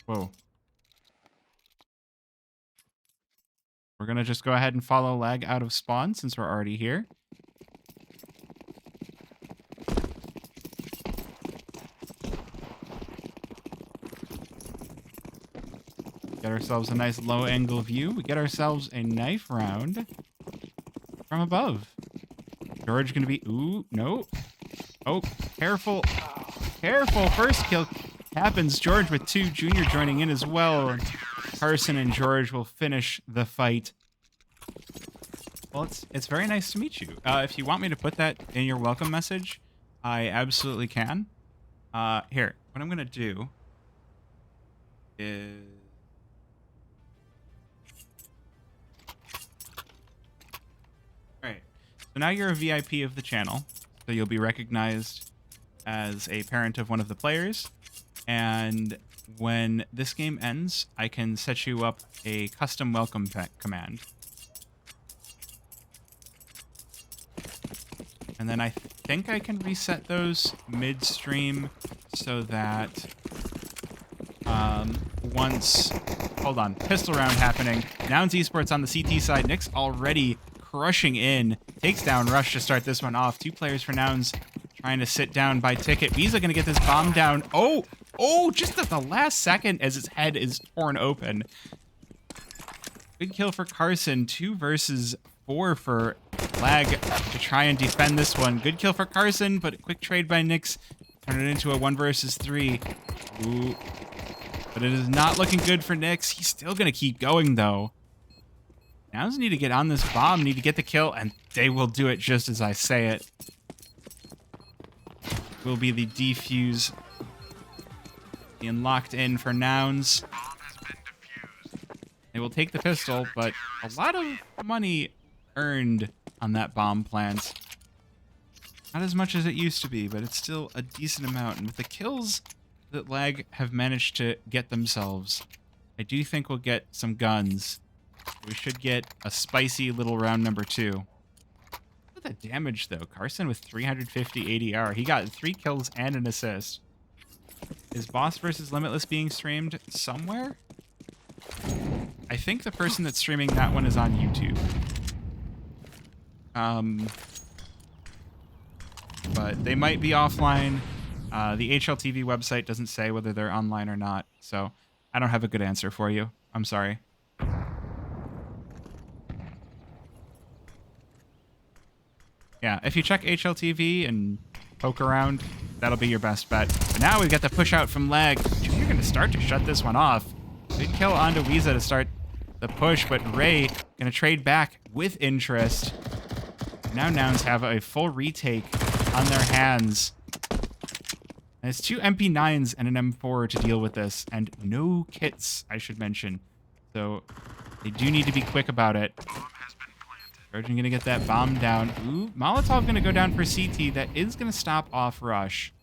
Whoa. We're going to just go ahead and follow lag out of spawn since we're already here. Get ourselves a nice low angle view. We get ourselves a knife round from above. George gonna be, ooh, no. Oh, careful. Careful. First kill happens. George with 2, Junior joining in as well. Carson and George will finish the fight. Well, it's very nice to meet you. If you want me to put that in your welcome message, I absolutely can. Here, what I'm gonna do is... Alright, so now you're a VIP of the channel, so you'll be recognized as a parent of one of the players, and when this game ends, I can set you up a custom welcome command. And then I think I can reset those midstream so that once... Hold on, pistol round happening. Nouns Esports on the CT side. Nick's already crushing in. Takes down Rush to start this one off. 2 players for Nouns trying to sit down by ticket. Visa gonna get this bomb down. Oh, just at the last second as his head is torn open. Good kill for Carson. 2 versus 4 for Lag to try and defend this one. Good kill for Carson, but a quick trade by Nyx. Turn it into a 1 versus 3. Ooh. But it is not looking good for Nyx. He's still going to keep going, though. Nouns need to get on this bomb, need to get the kill, and they will do it just as I say it. Will be the defuse being locked in for Nouns. They will take the pistol, but a lot of money earned on that bomb plant. Not as much as it used to be, but it's still a decent amount. And with the kills that Lag have managed to get themselves, I do think we'll get some guns. We should get a spicy little round number 2. Look at the damage, though. Carson with 350 ADR. He got 3 kills and an assist. Is Boss vs. Limitless being streamed somewhere? I think the person that's streaming that one is on YouTube. But they might be offline. The HLTV website doesn't say whether they're online or not, so I don't have a good answer for you. I'm sorry. Yeah, if you check HLTV and poke around, that'll be your best bet. But now we've got the push out from Lag. You're going to start to shut this one off. Good kill onto Weeza to start the push, but Ray going to trade back with interest. Now Nouns have a full retake on their hands. And it's 2 MP9s and an M4 to deal with this, and no kits, I should mention. So they do need to be quick about it. Trojan gonna get that bomb down. Ooh, Molotov gonna go down for CT. That is gonna stop off Rush.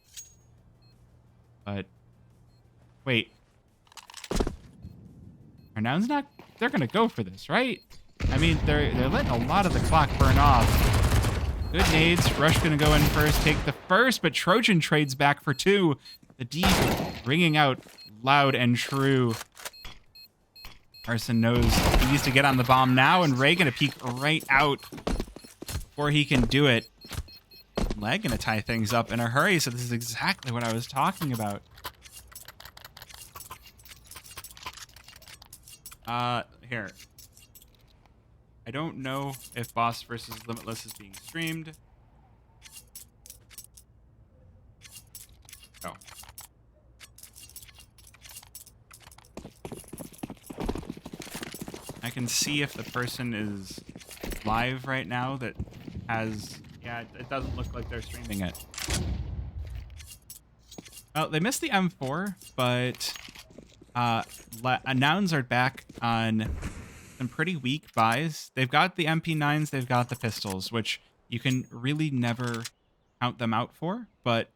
But wait. Are Nouns not? They're gonna go for this, right? I mean, they're letting a lot of the clock burn off. Good nades. Rush gonna go in first, take the first, but Trojan trades back for 2. The D ringing out loud and true. Carson knows he needs to get on the bomb now, and Ray gonna peek right out before he can do it. Lag gonna tie things up in a hurry, so this is exactly what I was talking about. Here. I don't know if Boss vs. Limitless is being streamed. Oh. I can see if the person is live right now that has... Yeah, it doesn't look like they're streaming it. Oh, they missed the M4, but Nouns are back on some pretty weak buys. They've got the MP9s, they've got the pistols, which you can really never count them out for, but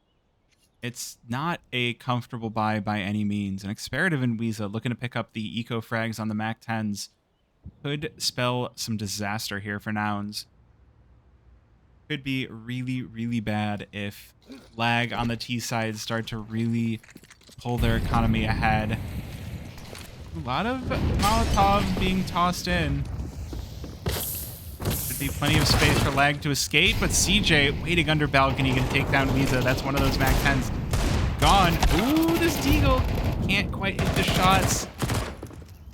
it's not a comfortable buy by any means. And Experative and Weeza looking to pick up the eco frags on the Mac-10s could spell some disaster here for Nouns. Could be really, really bad if Lag on the T side start to really pull their economy ahead. A lot of Molotovs being tossed in. Should be plenty of space for Lag to escape, but CJ waiting under balcony, gonna take down Weeza. That's one of those Mac 10s. Gone. Ooh, this Deagle can't quite hit the shots.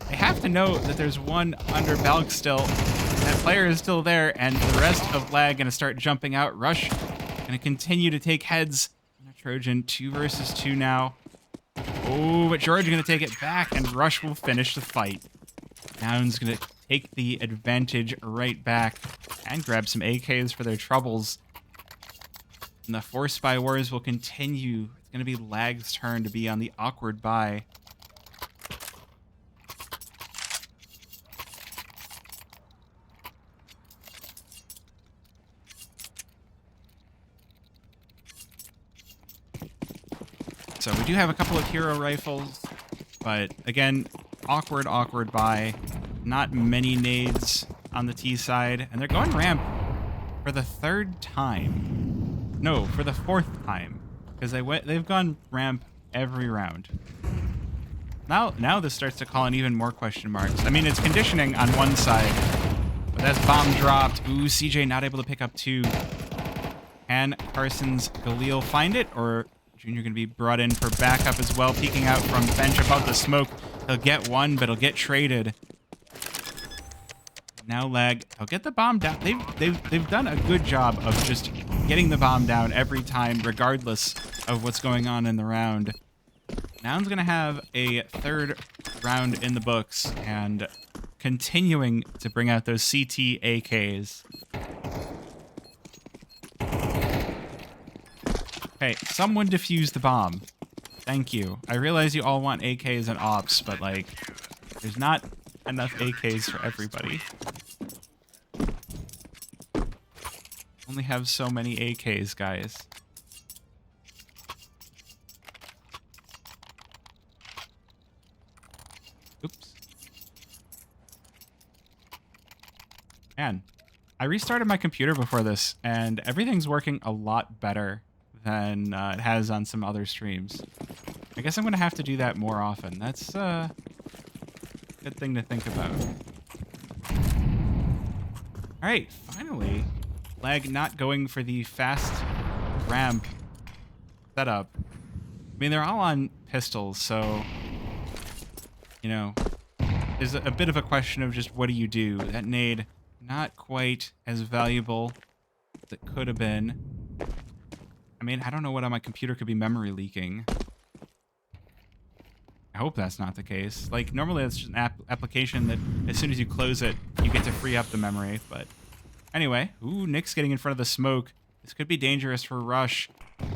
I have to note that there's one under Balk still. That player is still there, and the rest of Lag gonna start jumping out. Rush gonna continue to take heads. Trojan 2 versus 2 now. Oh, but George gonna take it back, and Rush will finish the fight. Nouns gonna take the advantage right back and grab some AKs for their troubles. And the Force Spy Wars will continue. It's gonna be Lag's turn to be on the awkward bye. So we do have a couple of hero rifles, but again, awkward bye. Not many nades on the T side, and they're going ramp for the third time. No, for the fourth time, because they've gone ramp every round. Now this starts to call in even more question marks. I mean, it's conditioning on one side, but that's bomb dropped. Ooh, CJ not able to pick up 2. Can Carson's Galil find it, or Junior going to be brought in for backup as well, peeking out from bench above the smoke. He'll get one, but he'll get traded. Now Lag, he'll get the bomb down. They've done a good job of just getting the bomb down every time, regardless of what's going on in the round. Noun's going to have a third round in the books and continuing to bring out those CT AKs. Okay, someone defuse the bomb. Thank you. I realize you all want AKs and ops, but like, there's not enough AKs for everybody. Only have so many AKs, guys. Oops. Man, I restarted my computer before this, and everything's working a lot better than it has on some other streams. I guess I'm going to have to do that more often. That's a good thing to think about. Alright, finally. Lag not going for the fast ramp setup. I mean, they're all on pistols, so, you know, there's a bit of a question of just what do you do? That nade, not quite as valuable as it could have been. I mean, I don't know what on my computer could be memory leaking. I hope that's not the case. Like, normally it's just an application that as soon as you close it, you get to free up the memory. But anyway, ooh, Nick's getting in front of the smoke. This could be dangerous for Rush.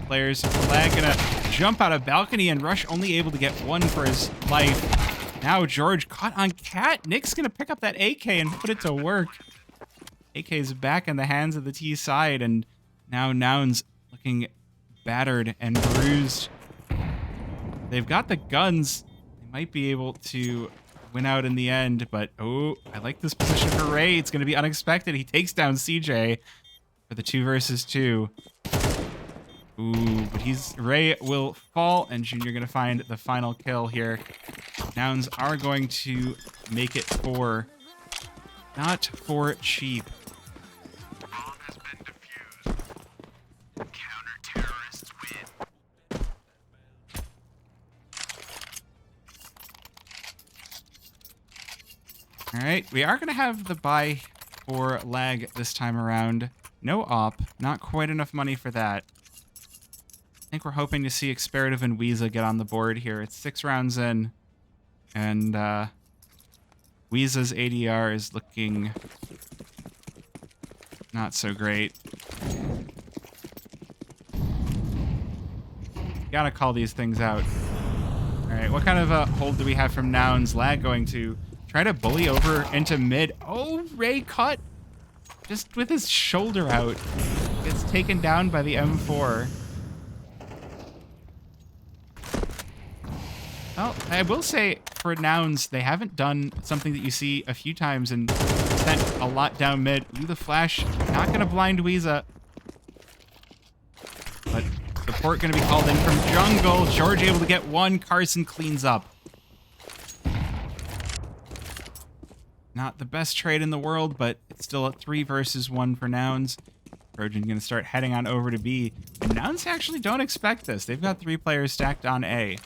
Players, Lag gonna jump out of balcony, and Rush only able to get 1 for his life. Now George caught on Cat. Nick's gonna pick up that AK and put it to work. AK's back in the hands of the T side, and now Nouns looking battered and bruised. They've got the guns. They might be able to win out in the end, but oh, I like this position for Ray. It's going to be unexpected. He takes down CJ for the 2 versus 2. Ooh, but Ray will fall, and Junior going to find the final kill here. Nouns are going to make it 4. Not for cheap. All right, we are going to have the buy for Lag this time around. No op, not quite enough money for that. I think we're hoping to see Experative and Weeza get on the board here. It's 6 rounds in, and Weeza's ADR is looking not so great. Gotta call these things out. All right, what kind of a hold do we have from Nouns? Lag going to try to bully over into mid. Oh, Ray cut just with his shoulder out. Gets taken down by the M4. Well, I will say for Nouns, they haven't done something that you see a few times and sent a lot down mid. Ooh, the flash, not going to blind Weeza. But support going to be called in from jungle. George able to get 1. Carson cleans up. Not the best trade in the world, but it's still a 3 versus 1 for Nouns. Trojan going to start heading on over to B. And Nouns actually don't expect this. They've got 3 players stacked on A.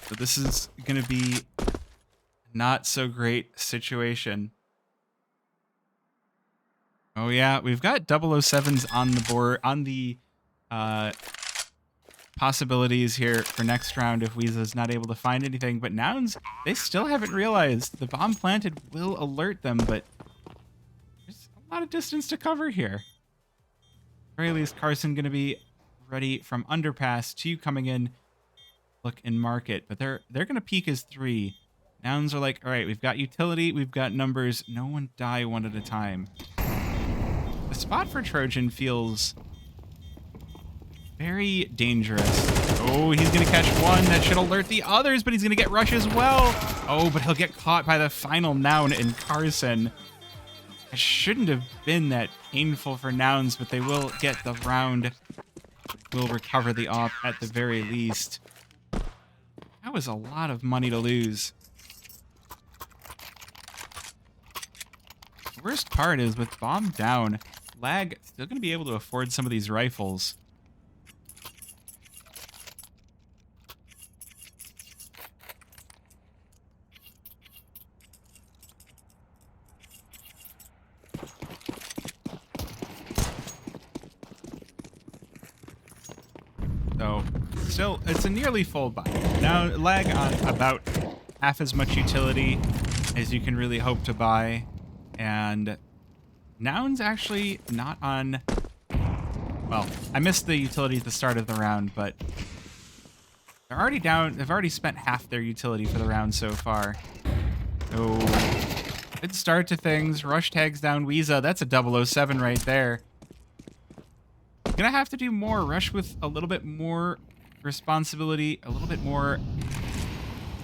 So this is going to be not so great situation. Oh yeah, we've got 007s on the board, on the possibilities here for next round if Weeza's not able to find anything. But Nouns, they still haven't realized the bomb planted will alert them, but there's a lot of distance to cover here. At the very least, Carson going to be ready from underpass, 2 coming in, look and market, but they're going to peek as 3. Nouns are like, all right, we've got utility, we've got numbers, no one die one at a time. The spot for Trojan feels very dangerous. Oh, he's going to catch one. That should alert the others, but he's going to get rush as well. Oh, but he'll get caught by the final Noun and Carson. It shouldn't have been that painful for Nouns, but they will get the round. Will recover the op at the very least. That was a lot of money to lose. The worst part is with bomb down, Lag still going to be able to afford some of these rifles. So, still, it's a nearly full buy. Now, Lag on about half as much utility as you can really hope to buy. And Noun's actually not on... Well, I missed the utility at the start of the round, but they're already down. They've already spent half their utility for the round so far. Oh, good start to things. Rush tags down Weeza. That's a 007 right there. Gonna have to do more. Rush with a little bit more responsibility, a little bit more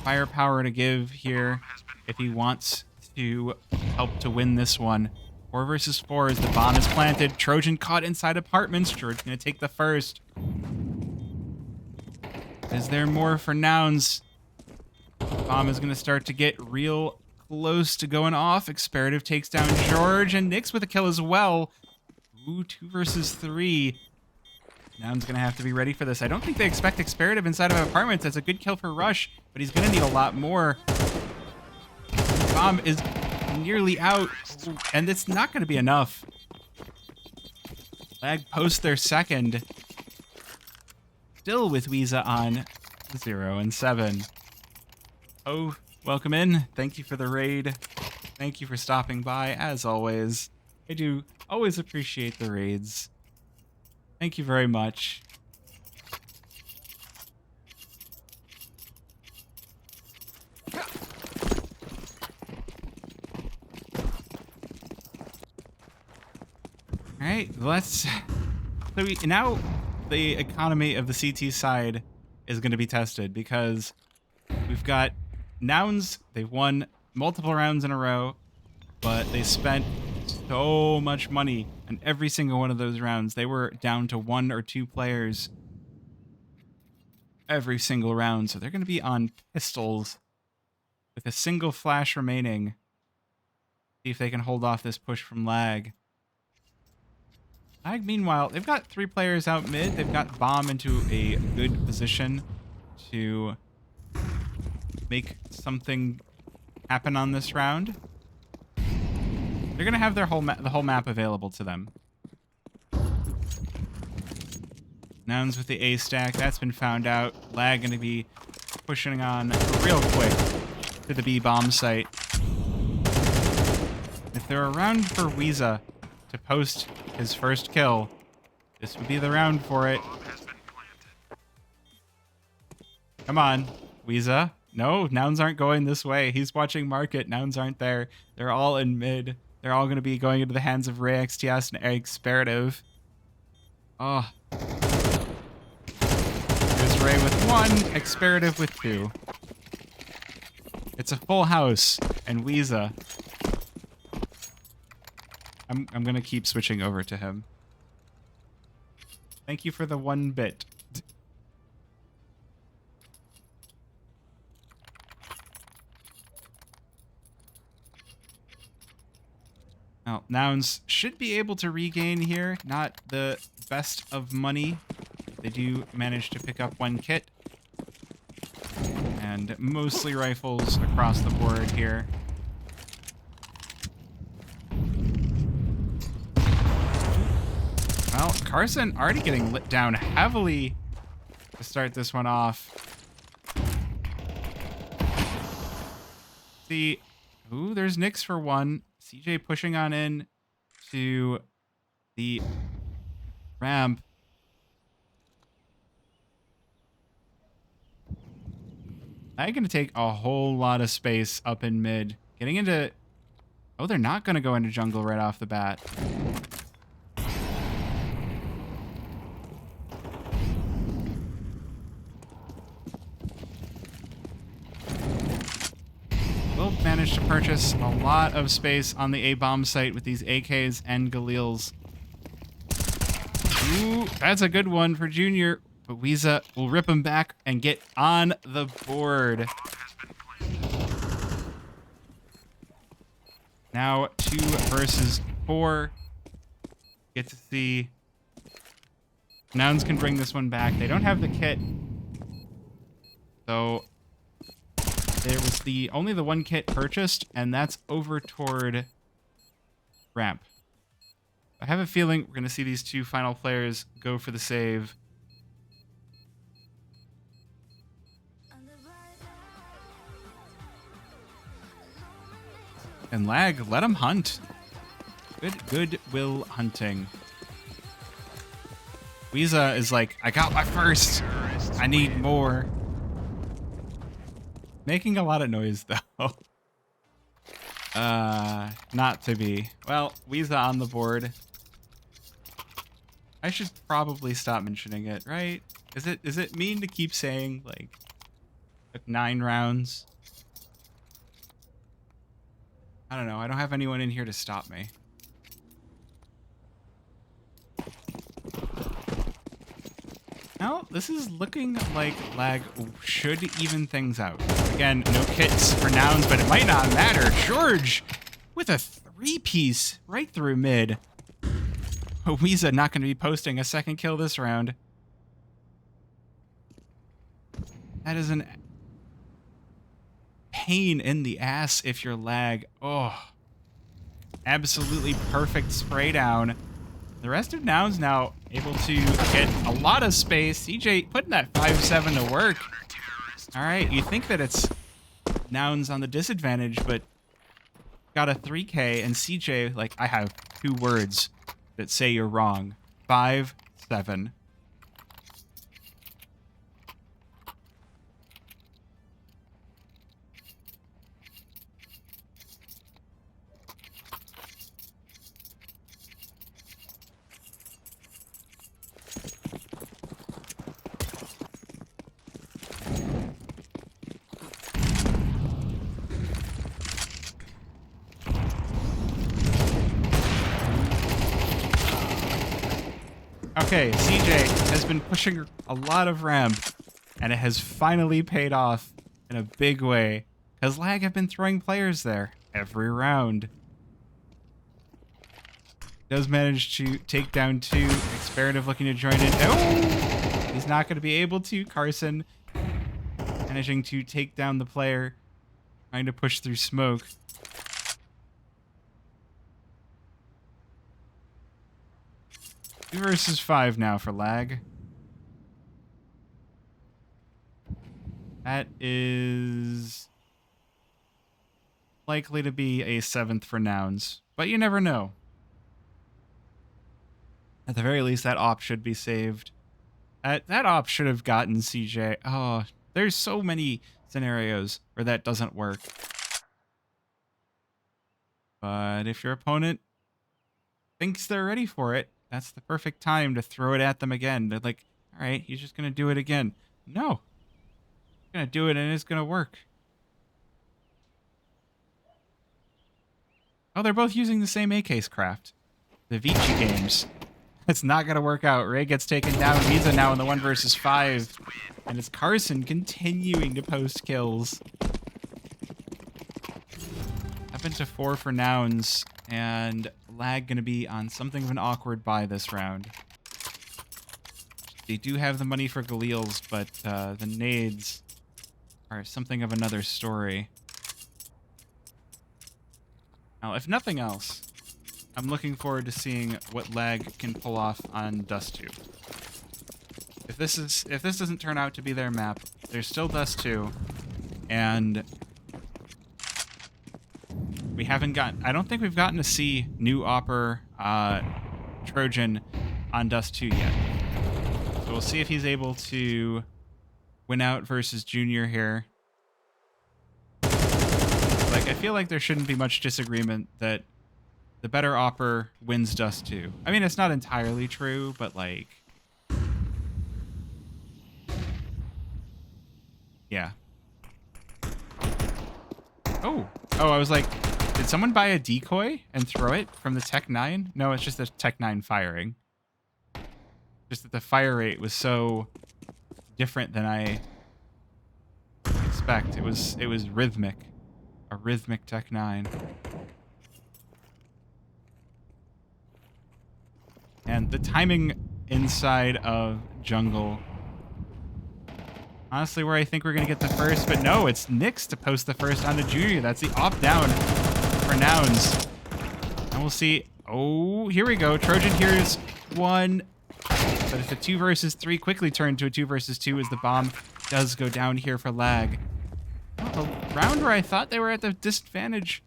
firepower to give here if he wants to help to win this one. 4 versus 4 as the bomb is planted. Trojan caught inside apartments. Trojan gonna take the first. Is there more for Nouns? Bomb is gonna start to get real close to going off. Experative takes down George, and Nyx with a kill as well. Ooh, 2 versus 3. Noun's going to have to be ready for this. I don't think they expect Experative inside of apartments. That's a good kill for Rush, but he's going to need a lot more. Bomb is nearly out, and it's not going to be enough. Lag posts their second. Still with Weeza on 0 and 7. Oh, welcome in. Thank you for the raid. Thank you for stopping by, as always. I do always appreciate the raids. Thank you very much. All right, let's... So now the economy of the CT side is going to be tested because we've got Nouns. They've won multiple rounds in a row, but they spent so much money on every single one of those rounds. They were down to 1 or 2 players every single round, so they're going to be on pistols with a single flash remaining. See if they can hold off this push from Lag. Lag, meanwhile, they've got 3 players out mid. They've got Bomb into a good position to make something happen on this round. They're going to have their the whole map available to them. Nouns with the A stack. That's been found out. Lag going to be pushing on real quick to the B bomb site. If they're around for Weeza to post his first kill, this would be the round for it. Come on, Weeza. No, Nouns aren't going this way. He's watching market. Nouns aren't there. They're all in mid. They're all going to be going into the hands of Ray XTS and Experative. Oh. There's Ray with 1, Experative with 2. It's a full house, and Weeza. I'm going to keep switching over to him. Thank you for the 1 bit. Well, Nouns should be able to regain here. Not the best of money. They do manage to pick up one kit. And mostly rifles across the board here. Well, Carson already getting lit down heavily to start this one off. See, ooh, there's Nyx for one. CJ pushing on in to the ramp. I'm going to take a whole lot of space up in mid. Getting into... Oh, they're not going to go into jungle right off the bat. Will manage to purchase a lot of space on the A-bomb site with these AKs and Galils. Ooh, that's a good one for Junior. But Weeza will rip him back and get on the board. Now 2 versus 4. Get to see. Nouns can bring this one back. They don't have the kit. So there was only the one kit purchased, and that's over toward ramp. I have a feeling we're going to see these 2 final players go for the save. And Lag, let him hunt. Good will hunting. Weeza is like, I got my first. I need more. Making a lot of noise, though. Not to be. Well, Weeza on the board. I should probably stop mentioning it, right? Is it mean to keep saying, like 9 rounds? I don't know. I don't have anyone in here to stop me. Now, this is looking like Lag should even things out. Again, no kits for Nouns, but it might not matter. George with a 3-piece right through mid. Weeza not going to be posting a second kill this round. That is an pain in the ass if you're Lag. Oh, absolutely perfect spray down. The rest of Nouns now able to get a lot of space. CJ putting that 5-7 to work. All right, you think that it's Nouns on the disadvantage, but got a 3K, and CJ, like, I have 2 words that say you're wrong. 5-7. Okay, CJ has been pushing a lot of ramp, and it has finally paid off in a big way, because Lag have been throwing players there every round. Does manage to take down 2. Experative looking to join in. Oh! He's not going to be able to. Carson managing to take down the player, trying to push through smoke. Two versus 5 now for Lag. That is likely to be a 7th for Nouns, but you never know. At the very least, that op should be saved. That op should have gotten CJ. Oh, there's so many scenarios where that doesn't work. But if your opponent thinks they're ready for it, that's the perfect time to throw it at them again. They're like, all right, he's just going to do it again. No. He's going to do it and it's going to work. Oh, they're both using the same AK craft. The Vici games. It's not going to work out. Ray gets taken down. Weeza now in the 1 versus 5. And it's Carson continuing to post kills. Up into 4 for Nouns. And Lag going to be on something of an awkward buy this round? They do have the money for Galils, but the nades are something of another story. Now, if nothing else, I'm looking forward to seeing what Lag can pull off on Dust 2. If this doesn't turn out to be their map, there's still Dust 2, and we haven't gotten. I don't think we've gotten to see new Opper Trojan on Dust 2 yet. So we'll see if he's able to win out versus Junior here. Like, I feel like there shouldn't be much disagreement that the better Opper wins Dust 2. I mean, it's not entirely true, but like, yeah. Oh, I was like, did someone buy a decoy and throw it from the Tech 9? No, it's just the Tech 9 firing. Just that the fire rate was so different than I expect. It was rhythmic. A rhythmic Tech 9. And the timing inside of jungle. Honestly, where I think we're going to get the first, but no, it's Nyx to post the first onto Junior. That's the opt-down for Nouns. And we'll see. Oh, here we go. Trojan here's one. But if a 2 versus 3 quickly turned to a 2 versus 2 as the bomb does go down here for Lag. Oh, the round where I thought they were at the disadvantage,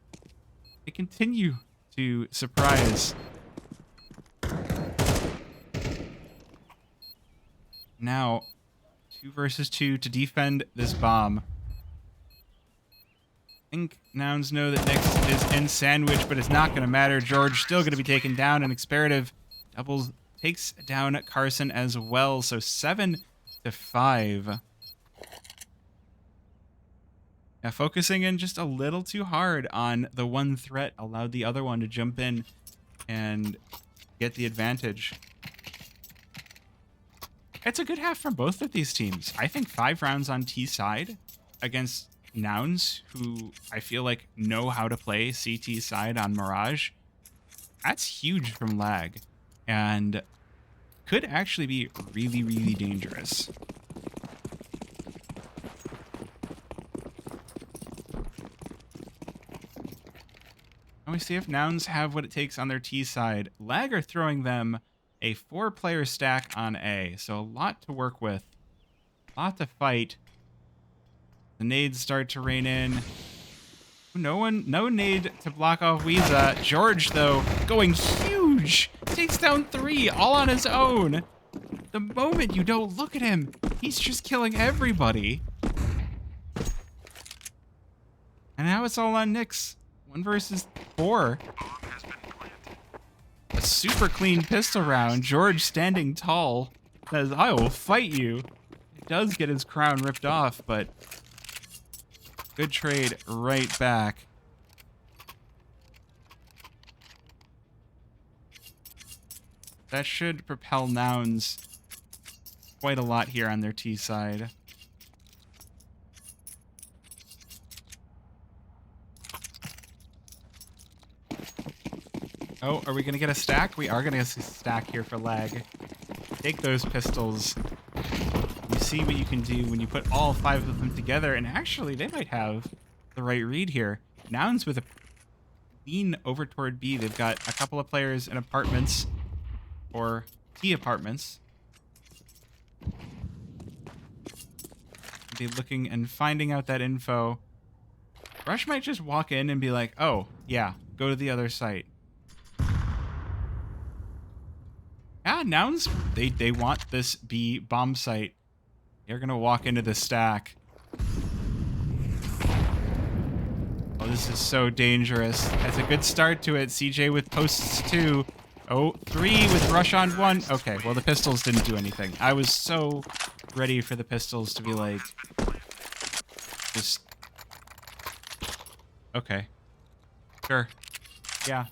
they continue to surprise. Now, 2 versus 2 to defend this bomb. I think Nouns know that Nyx is in sandwich, but it's not going to matter. George still going to be taken down, and Experative doubles takes down Carson as well. So 7-5. Now focusing in just a little too hard on the one threat allowed the other one to jump in and get the advantage. It's a good half from both of these teams. I think 5 rounds on T side against Nouns, who I feel like know how to play CT side on Mirage. That's huge from Lag, and could actually be really, really dangerous. Let me see if Nouns have what it takes on their T side. Lag are throwing them a 4-player stack on A, so a lot to work with, a lot to fight. The nades start to rain in. No nade to block off Weeza. George, though, going huge. Takes down 3 all on his own. The moment you don't look at him, he's just killing everybody. And now it's all on Nyx. 1 versus 4. A super clean pistol round. George standing tall says, I will fight you. He does get his crown ripped off, but good trade right back. That should propel Nouns quite a lot here on their T side. Oh, are we going to get a stack? We are going to get a stack here for Lag. Take those pistols. You see what you can do when you put all 5 of them together, and actually they might have the right read here. Nouns with a lean over toward B. They've got a couple of players in apartments, or T apartments. Be looking and finding out that info. Rush might just walk in and be like, oh, yeah, go to the other site. Yeah, Nouns, they want this B bomb site. They're going to walk into the stack. Oh, this is so dangerous. That's a good start to it. CJ with posts 2. Oh, 3 with rush on 1. Okay, well, the pistols didn't do anything. I was so ready for the pistols to be like, just, okay. Sure. Yeah.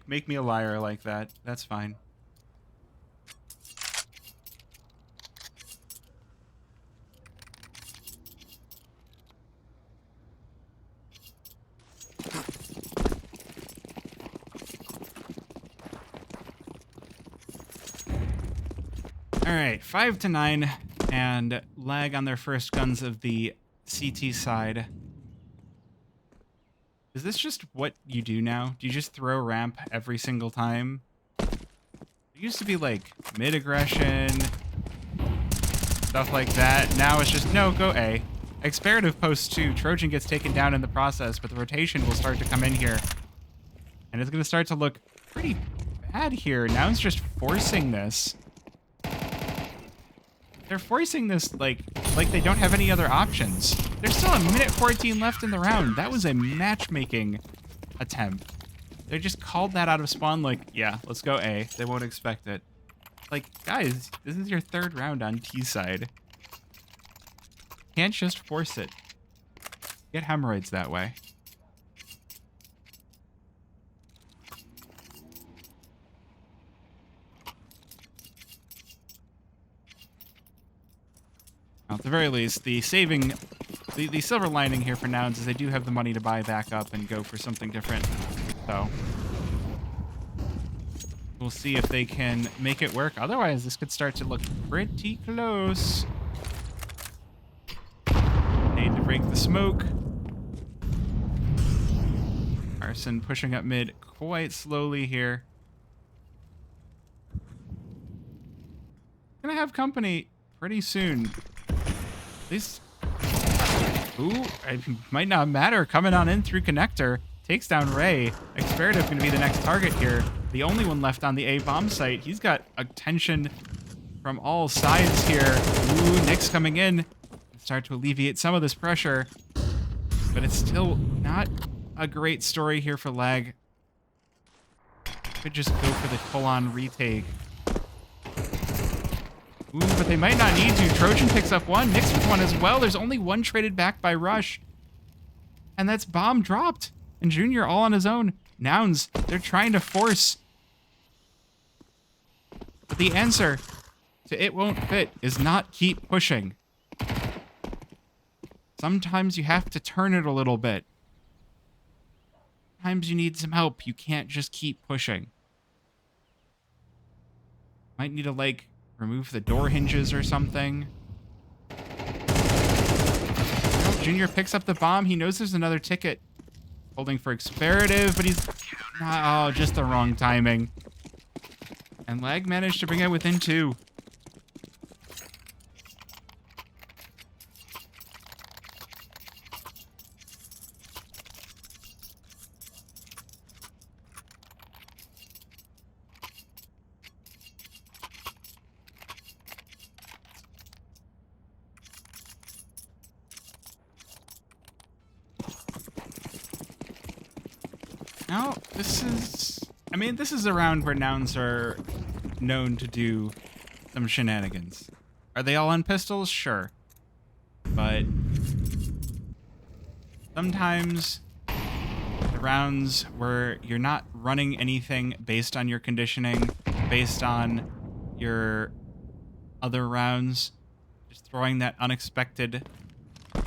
Make me a liar like that. That's fine. All right, 5-9, and lag on their first guns of the CT side. Is this just what you do now? Do you just throw ramp every single time? It used to be like mid-aggression, stuff like that. Now it's just, no, go A. Experative post 2. Trojan gets taken down in the process, but the rotation will start to come in here. And it's going to start to look pretty bad here. Nouns just forcing this. They're forcing this like they don't have any other options. There's still a minute 14 left in the round. That was a matchmaking attempt. They just called that out of spawn like, yeah, let's go A. They won't expect it. Like, guys, this is your third round on T side. Can't just force it. Get hemorrhoids that way. At the very least, the silver lining here for Nouns is they do have the money to buy back up and go for something different. So we'll see if they can make it work. Otherwise, this could start to look pretty close. Need to break the smoke. Carson pushing up mid quite slowly here. Gonna have company pretty soon. At least, ooh, it might not matter. Coming on in through connector. Takes down Ray. Experative going to be the next target here. The only one left on the A bomb site. He's got attention from all sides here. Ooh, Nick's coming in. Start to alleviate some of this pressure. But it's still not a great story here for lag. Could just go for the full-on retake. Ooh, but they might not need to. Trojan picks up one. Nick's with one as well. There's only one traded back by Rush. And that's bomb dropped. And Junior all on his own. Nouns, they're trying to force. But the answer to it won't fit is not keep pushing. Sometimes you have to turn it a little bit. Sometimes you need some help. You can't just keep pushing. Might need to, like, remove the door hinges or something. Oh, Junior picks up the bomb. He knows there's another ticket. Holding for Experative, but he's not, oh, just the wrong timing. And lag managed to bring it within 2. Now, this is a round where Nouns are known to do some shenanigans. Are they all on pistols? Sure. But sometimes the rounds where you're not running anything based on your conditioning, based on your other rounds, just throwing that unexpected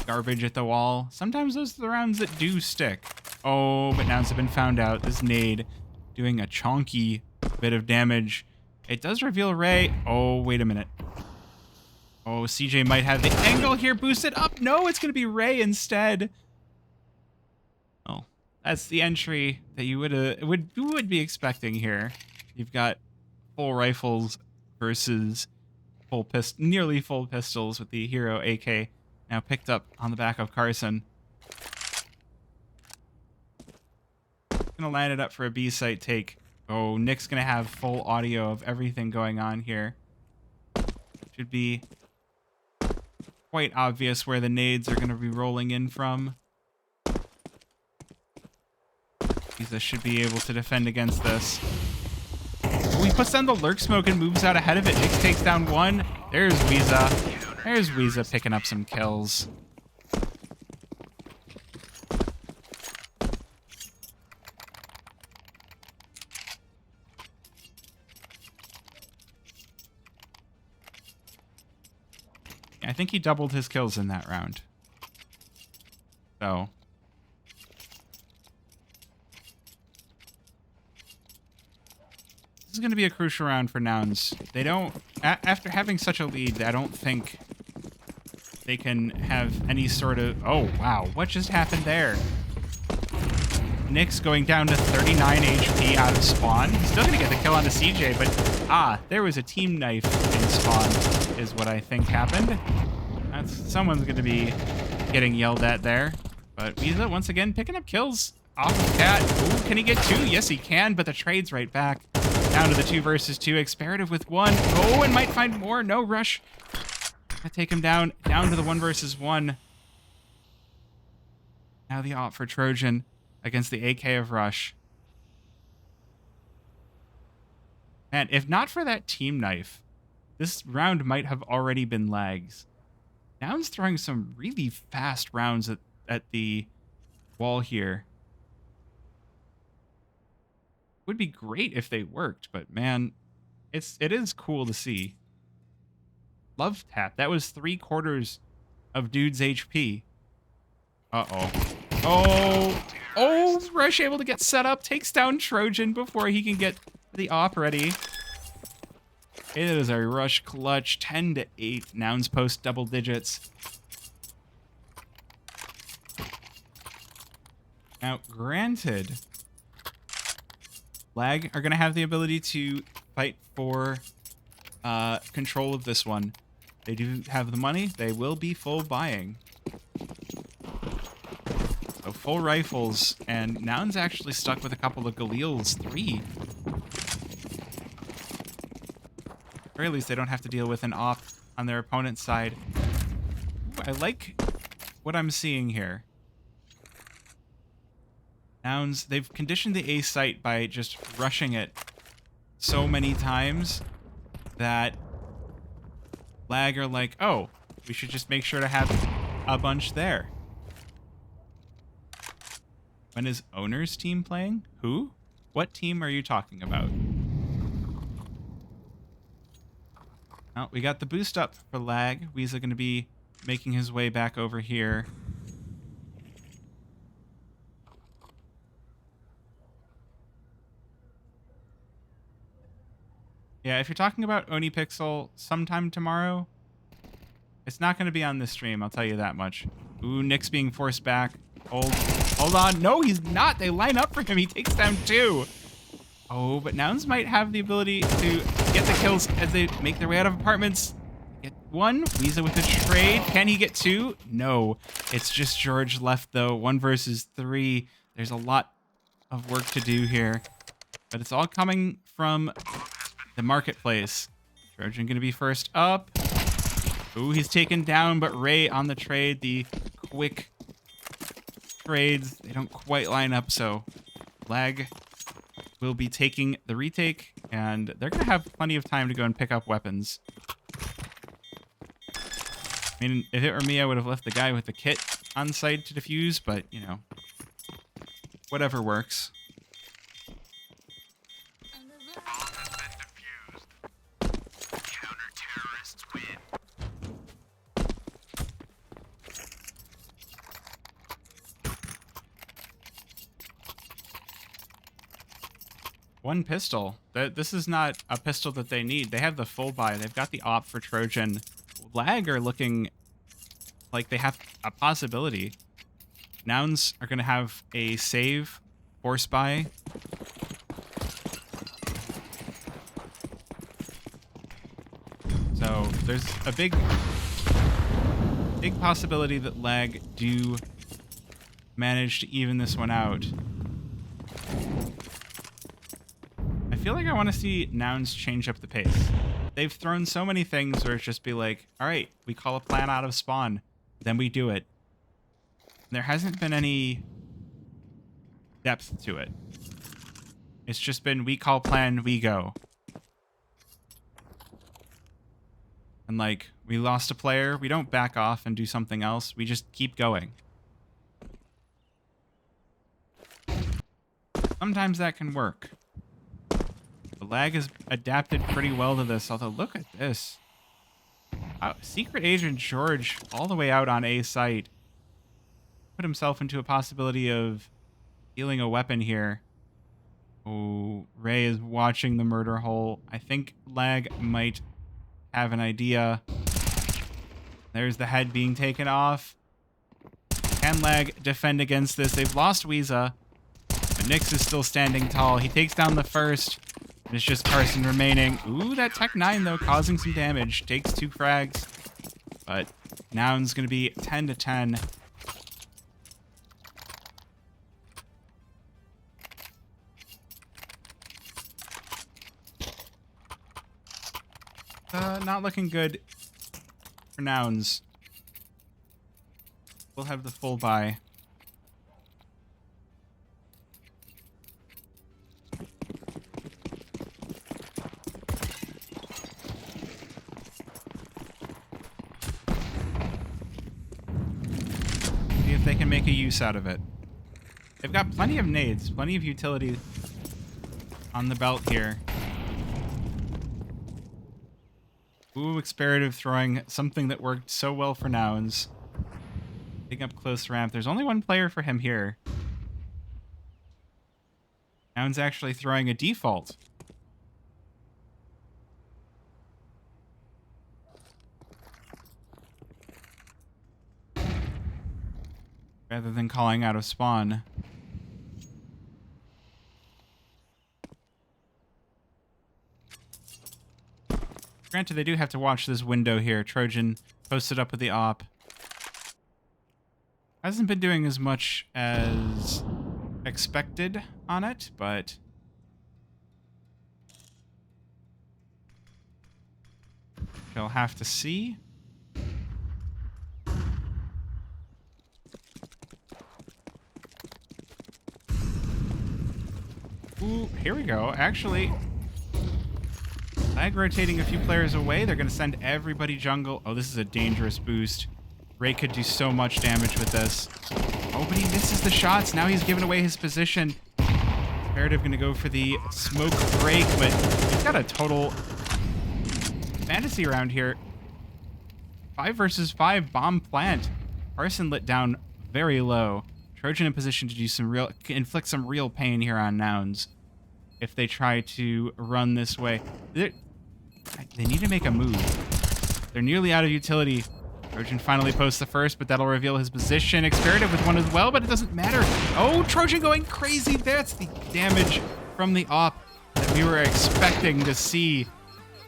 garbage at the wall, sometimes those are the rounds that do stick. Oh, but Nouns have been found out. This nade doing a chonky bit of damage. It does reveal Ray. Oh, wait a minute. Oh, CJ might have the angle here boosted up. No, it's going to be Ray instead. Oh, that's the entry that you would be expecting here. You've got full rifles versus nearly full pistols with the hero AK now picked up on the back of Carson. Gonna line it up for a B site take. Oh, Nick's gonna have full audio of everything going on here. Should be quite obvious where the nades are gonna be rolling in from. Visa should be able to defend against this. Oh, he puts down the lurk smoke and moves out ahead of it. Nick takes down one. There's Weeza. There's Weeza picking up some kills. I think he doubled his kills in that round. So this is going to be a crucial round for Nouns. They don't, After having such a lead, I don't think they can have any sort of... Oh, wow. What just happened there? Nyx going down to 39 HP out of spawn. He's still going to get the kill on the CJ, but there was a team knife in spawn is what I think happened. Someone's going to be getting yelled at there. But Weeza, once again, picking up kills off of Cat. Ooh, can he get 2? Yes, he can, but the trade's right back. Down to the 2 versus 2. Experative with 1. Oh, and might find more. No rush. Gonna take him down to the 1 versus 1. Now the op for Trojan against the AK of Rush. Man, if not for that team knife, this round might have already been lags. Nouns throwing some really fast rounds at the wall here. Would be great if they worked, but man, it is cool to see. Love tap. That was 3/4 of dude's HP. Uh-oh. Oh, Rush able to get set up, takes down Trojan before he can get the op ready. It is a Rush clutch, 10-8. Nouns post double digits. Now, granted, Lag are going to have the ability to fight for control of this one. They do have the money. They will be full buying. So full rifles, and Nouns actually stuck with a couple of Galil's 3. At very least, they don't have to deal with an op on their opponent's side. Ooh, I like what I'm seeing here. Nouns, they've conditioned the A site by just rushing it so many times that Lag are like, oh, we should just make sure to have a bunch there. When is Owner's team playing? Who? What team are you talking about? Oh, we got the boost up for Lag. Weeza going to be making his way back over here. Yeah, if you're talking about Oni Pixel sometime tomorrow, it's not going to be on this stream, I'll tell you that much. Ooh, Nyx being forced back. Hold on. No, he's not. They line up for him. He takes down 2. Oh, but Nouns might have the ability to get the kills as they make their way out of apartments. Get 1. Weeza with a trade. Can he get 2? No. It's just George left, though. 1 versus 3. There's a lot of work to do here. But it's all coming from the marketplace. Trojan going to be first up. Ooh, he's taken down, but Ray on the trade. The quick trades, they don't quite line up, so Lag will be taking the retake, and they're going to have plenty of time to go and pick up weapons. I mean, if it were me, I would have left the guy with the kit on site to defuse, but, you know, whatever works. One pistol. This is not a pistol that they need. They have the full buy. They've got the op for Trojan. Lag are looking like they have a possibility. Nouns are going to have a save force buy. So there's a big possibility that Lag do manage to even this one out. I feel like I want to see Nouns change up the pace. They've thrown so many things where it's just be like, all right, we call a plan out of spawn, then we do it. There hasn't been any depth to it. It's just been, we call plan, we go. And like, we lost a player, we don't back off and do something else, we just keep going. Sometimes that can work. Lag has adapted pretty well to this, although look at this. Secret Agent George all the way out on A site. Put himself into a possibility of stealing a weapon here. Oh, Ray is watching the murder hole. I think Lag might have an idea. There's the head being taken off. Can Lag defend against this? They've lost Weeza, but Nyx is still standing tall. He takes down the first, and it's just Carson remaining. Ooh, that Tech 9, though, causing some damage. Takes 2 frags, but Nouns going to be 10 to 10. Not looking good for Nouns. We'll have the full buy. See if they can make a use out of it. They've got plenty of nades, plenty of utility on the belt here. Ooh, Experative throwing something that worked so well for Nouns. Picking up close ramp. There's only one player for him here. Nouns actually throwing a default. Rather than calling out of spawn. Granted, they do have to watch this window here. Trojan posted up with the op. Hasn't been doing as much as expected on it, but he'll have to see. Ooh, here we go. Actually, Lag rotating a few players away. They're going to send everybody jungle. Oh, this is a dangerous boost. Ray could do so much damage with this. Oh, but he misses the shots. Now he's given away his position. Imperative going to go for the smoke break, but he's got a total fantasy round here. 5 versus 5 bomb plant. Carson lit down very low. Trojan in position to do inflict some real pain here on Nouns if they try to run this way. They need to make a move. They're nearly out of utility. Trojan finally posts the first, but that'll reveal his position. Experative with one as well, but it doesn't matter. Oh, Trojan going crazy. That's the damage from the op that we were expecting to see.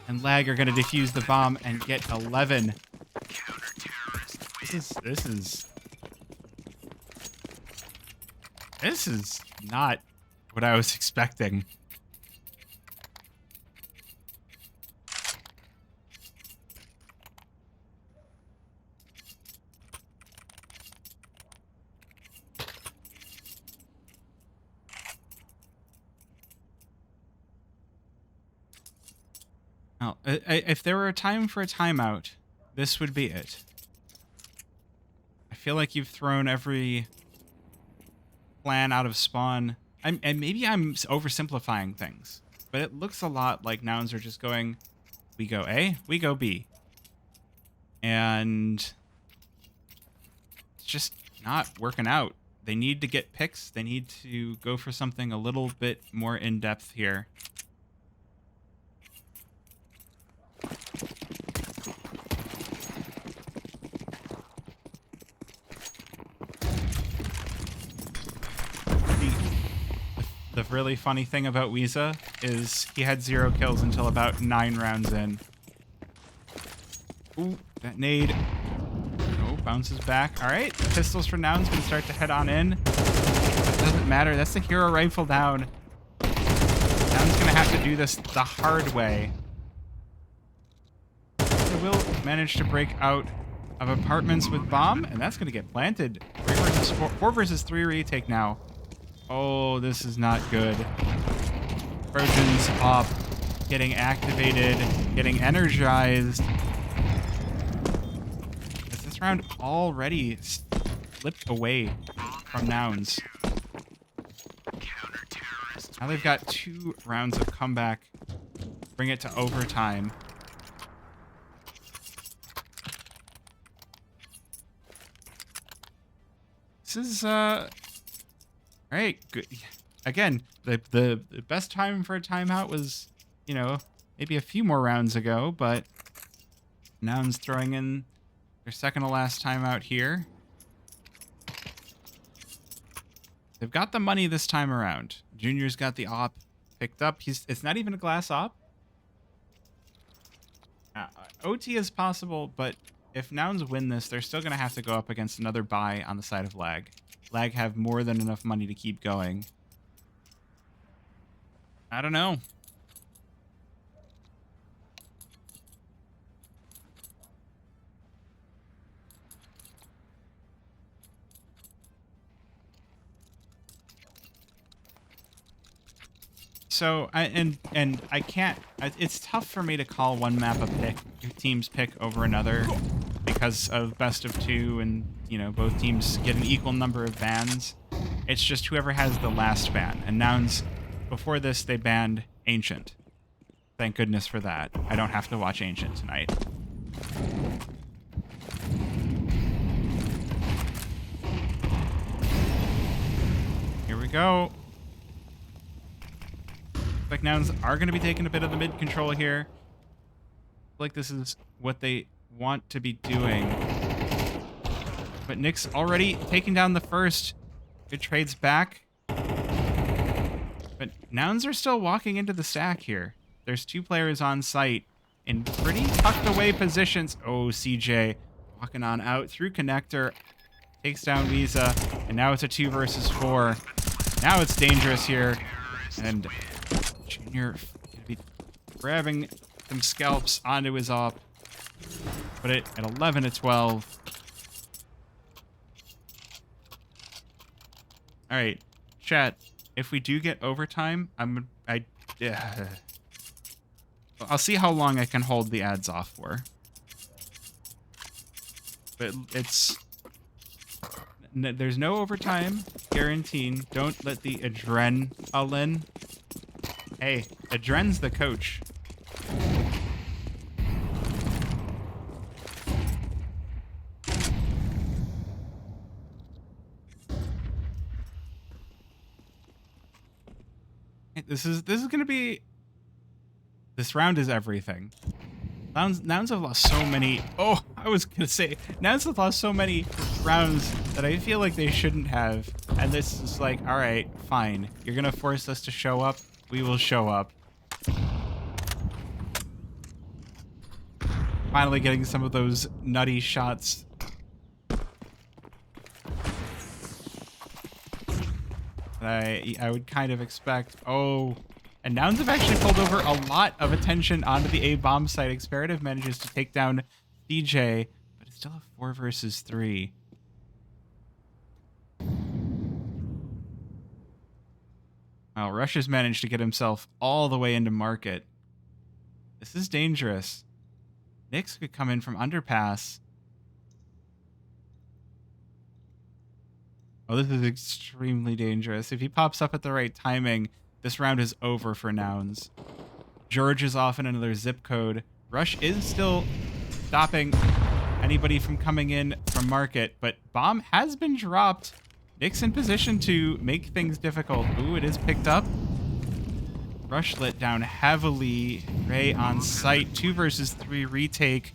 And Lag are going to defuse the bomb and get 11. This is not what I was expecting. Well, if there were a time for a timeout, this would be it. I feel like you've thrown every plan out of spawn. And maybe I'm oversimplifying things, but it looks a lot like Nouns are just going, we go A, we go B. And it's just not working out. They need to get picks. They need to go for something a little bit more in-depth here. The really funny thing about Weeza is he had 0 kills until about 9 rounds in. Ooh, that nade. Oh, bounces back. All right, the pistols for Nouns going to start to head on in. It doesn't matter. That's the hero rifle down. Nouns going to have to do this the hard way. They will manage to break out of apartments with bomb, and that's going to get planted. 4 versus 3 retake now. Oh, this is not good. Trojan's up, getting activated, getting energized. This round already slipped away from Nouns. Now they've got 2 rounds of comeback. Bring it to overtime. This is, right, good. Again, the best time for a timeout was, you know, maybe a few more rounds ago, but Nouns throwing in their second to last timeout here. They've got the money this time around. Junior's got the op picked up. It's not even a glass op. OT is possible, but if Nouns win this, they're still going to have to go up against another buy on the side of Lag. Lag have more than enough money to keep going. I don't know. So I can't. It's tough for me to call one map a team's pick over another because of best of two, and both teams get an equal number of bans. It's just whoever has the last ban. And Nouns, before this, they banned Ancient. Thank goodness for that. I don't have to watch Ancient tonight. Here we go. Like Nouns are going to be taking a bit of the mid control here. Like this is what they want to be doing. But Nick's already taking down the first. Good trades back. But Nouns are still walking into the stack here. There's two players on site in pretty tucked away positions. Oh, CJ walking on out through connector. Takes down Visa. And now it's a 2 versus 4. Now it's dangerous here. And Junior gonna be grabbing some scalps onto his op. Put it at 11-12. All right, chat. If we do get overtime, I'll see how long I can hold the ads off for. But there's no overtime guaranteeing. Don't let the adrenaline. Hey, Adren's the coach. This is gonna be. This round is everything. Nouns have lost so many. Oh, I was gonna say Nouns have lost so many rounds that I feel like they shouldn't have. And this is like, all right, fine. You're gonna force us to show up. We will show up. Finally getting some of those nutty shots. I would kind of expect. Oh, and Nouns have actually pulled over a lot of attention onto the A bomb site. Experative manages to take down DJ, but it's still a 4 versus 3. Well, Rush has managed to get himself all the way into market. This is dangerous. Nyx could come in from underpass. Oh, this is extremely dangerous. If he pops up at the right timing, this round is over for Nouns. George is off in another zip code. Rush is still stopping anybody from coming in from market, but bomb has been dropped. Nyx in position to make things difficult. Ooh, it is picked up. Rush let down heavily. Ray on site. 2 versus 3 retake.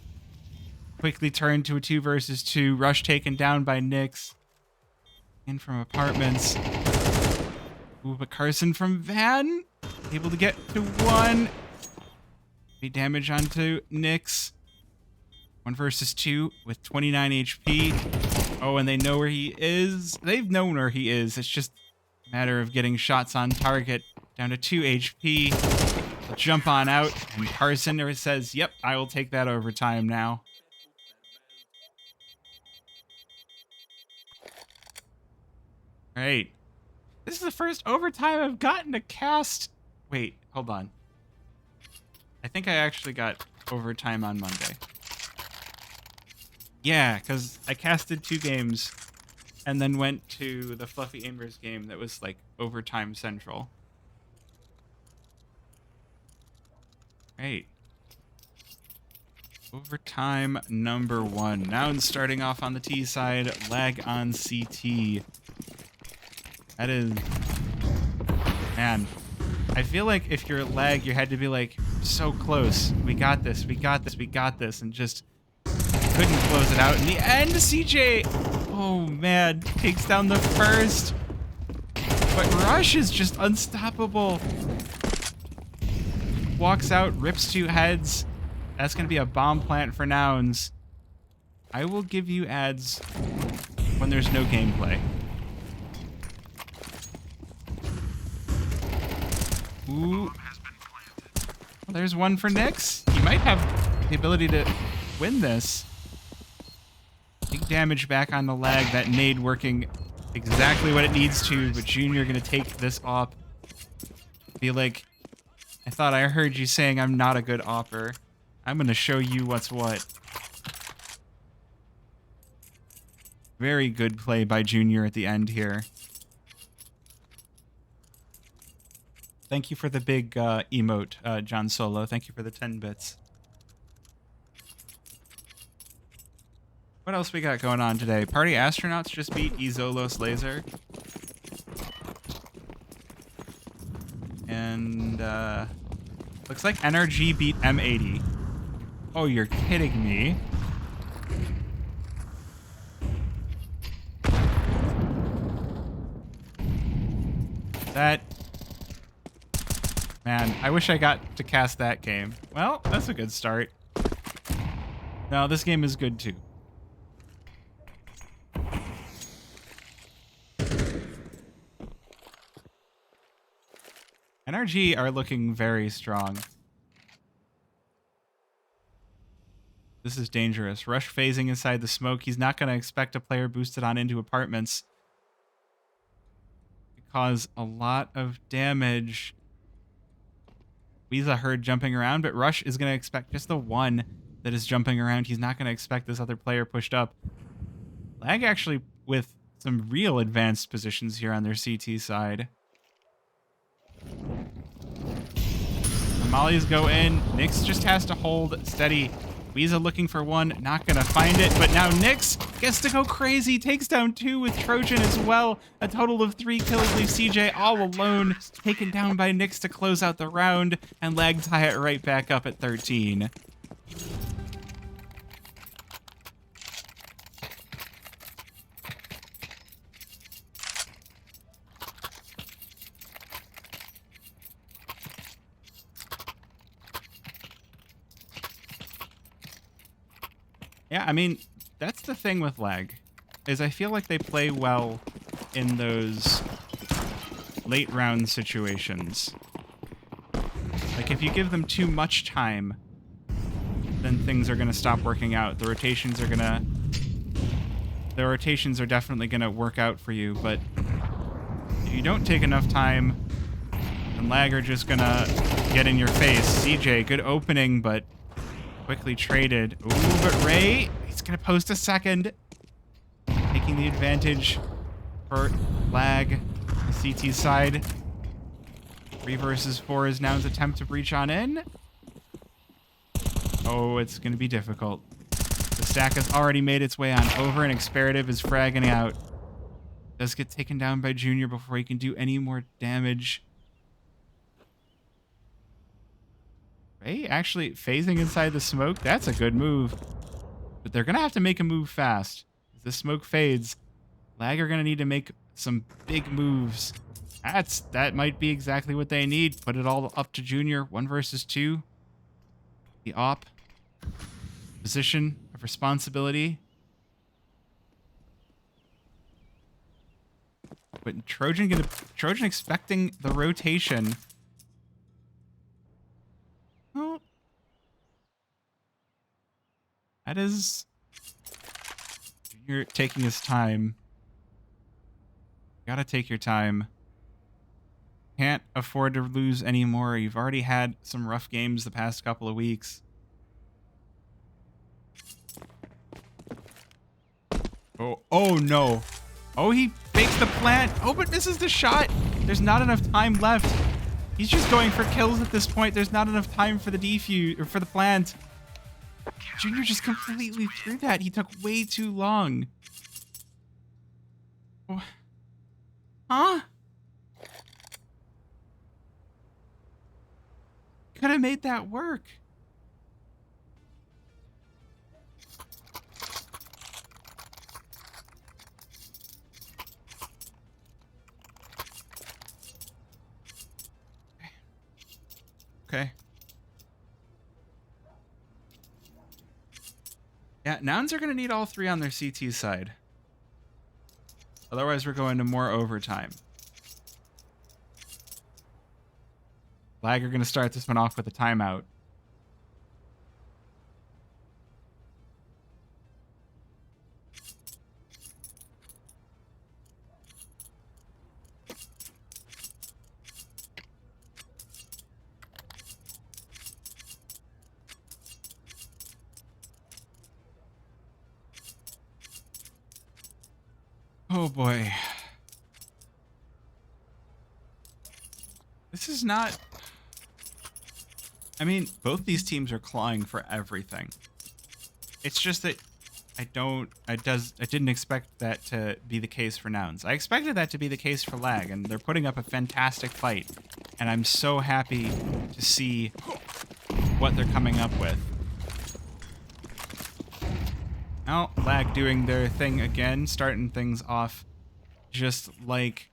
Quickly turned to a 2 versus 2. Rush taken down by Nyx. In from apartments. Ooh, but Carson from Van able to get to 1. Big damage onto Nyx. 1 versus 2 with 29 HP. Oh, and they know where he is. They've known where he is. It's just a matter of getting shots on target. Down to 2 HP. They'll jump on out, and Carson says, yep, I will take that overtime now. Right. This is the first overtime I've gotten to cast. Wait, hold on. I think I actually got overtime on Monday. Yeah, because I casted 2 games and then went to the Fluffy Amers game that was like overtime central. Right. Overtime number 1. Nouns starting off on the T side, lag on CT. That is... Man, I feel like if you're lag, you had to be like, so close. We got this, we got this, we got this. And just couldn't close it out in the end. CJ, oh man, takes down the first. But Rush is just unstoppable. Walks out, rips 2 heads. That's going to be a bomb plant for Nouns. I will give you ads when there's no gameplay. Ooh. Well, there's one for Nyx. He might have the ability to win this. Big damage back on the lag. That nade working exactly what it needs to, but Junior going to take this op. Feel like I thought I heard you saying I'm not a good opper. I'm going to show you what's what. Very good play by Junior at the end here. Thank you for the big emote, John Solo. Thank you for the 10 bits. What else we got going on today? Party Astronauts just beat Izolos Laser. And looks like NRG beat M80. Oh, you're kidding me. That... Man, I wish I got to cast that game. Well, that's a good start. No, this game is good too. NRG are looking very strong. This is dangerous. Rush phasing inside the smoke. He's not going to expect a player boosted on into apartments. It cause a lot of damage. Weeza heard jumping around, but Rush is going to expect just the one that is jumping around. He's not going to expect this other player pushed up. Lag actually with some real advanced positions here on their CT side. The mollies go in. Nyx just has to hold steady. Weeza looking for one, not gonna find it, but now Nyx gets to go crazy, takes down 2 with Trojan as well. A total of 3 kills leaves CJ all alone, taken down by Nyx to close out the round, and Lag tie it right back up at 13. Yeah, I mean, that's the thing with Lag, is I feel like they play well in those late round situations. Like, if you give them too much time, then things are going to stop working out. The rotations are definitely going to work out for you, but if you don't take enough time, then Lag are just going to get in your face. CJ, good opening, but quickly traded. Ooh, but Ray, he's going to post a second. Taking the advantage for Lag. The CT side. 3 versus 4 is Nouns' attempt to breach on in. Oh, it's going to be difficult. The stack has already made its way on over, and Experative is fragging out. Does get taken down by Junior before he can do any more damage. Ray actually phasing inside the smoke. That's a good move. But they're going to have to make a move fast. As the smoke fades, Lag are going to need to make some big moves. That might be exactly what they need. Put it all up to Junior. 1 versus 2. The op. Position of responsibility. But Trojan expecting the rotation. Well, that is... You're taking his time. Gotta take your time. Can't afford to lose anymore. You've already had some rough games the past couple of weeks. Oh no. Oh, he fakes the plant. Oh, but misses the shot. There's not enough time left. He's just going for kills at this point. There's not enough time for the defuse or for the plant. Junior just completely threw that. He took way too long. Oh. Huh? Could have made that work. Okay. Yeah, Nouns are going to need all three on their CT side. Otherwise, we're going to more overtime. Lag are going to start this one off with a timeout. Oh boy. This is not... I mean, both these teams are clawing for everything. It's just that I didn't expect that to be the case for Nouns. I expected that to be the case for Lag, and they're putting up a fantastic fight. And I'm so happy to see what they're coming up with. Now, Lag doing their thing again, starting things off just like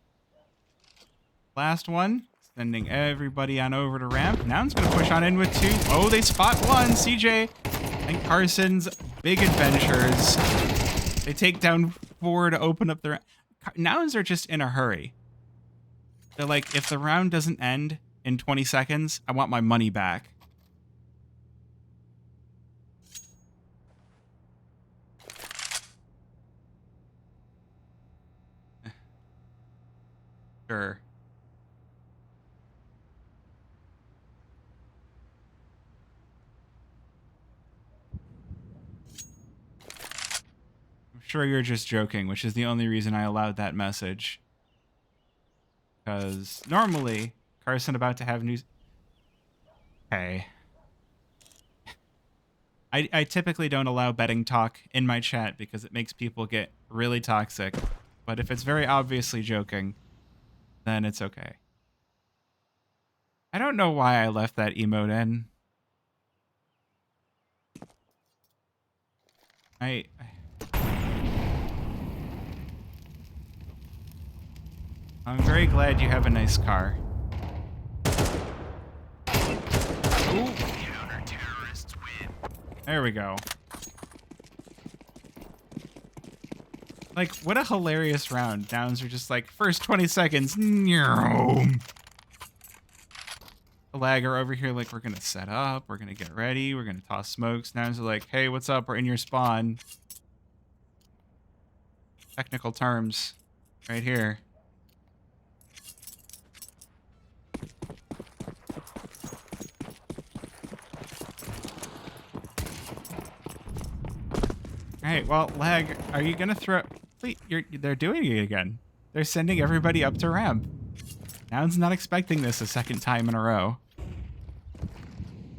last one. Sending everybody on over to ramp. Nouns gonna push on in with two. Oh, they spot one. CJ and Carson's big adventures. They take down 4 to open up the... Nouns are just in a hurry. They're like, if the round doesn't end in 20 seconds, I want my money back. Sure. I'm sure you're just joking, which is the only reason I allowed that message. Because normally, Carson about to have news... Hey. I typically don't allow betting talk in my chat because it makes people get really toxic. But if it's very obviously joking, then it's okay. I don't know why I left that emote in. I'm very glad you have a nice car. Ooh. There we go. Like, what a hilarious round. Downs are just like, first 20 seconds. The Lag are over here like, we're going to set up. We're going to get ready. We're going to toss smokes. Downs are like, hey, what's up? We're in your spawn. Technical terms right here. Alright, well, Lag, are you gonna throw... Wait, they're doing it again. They're sending everybody up to ramp. Nouns not expecting this a second time in a row.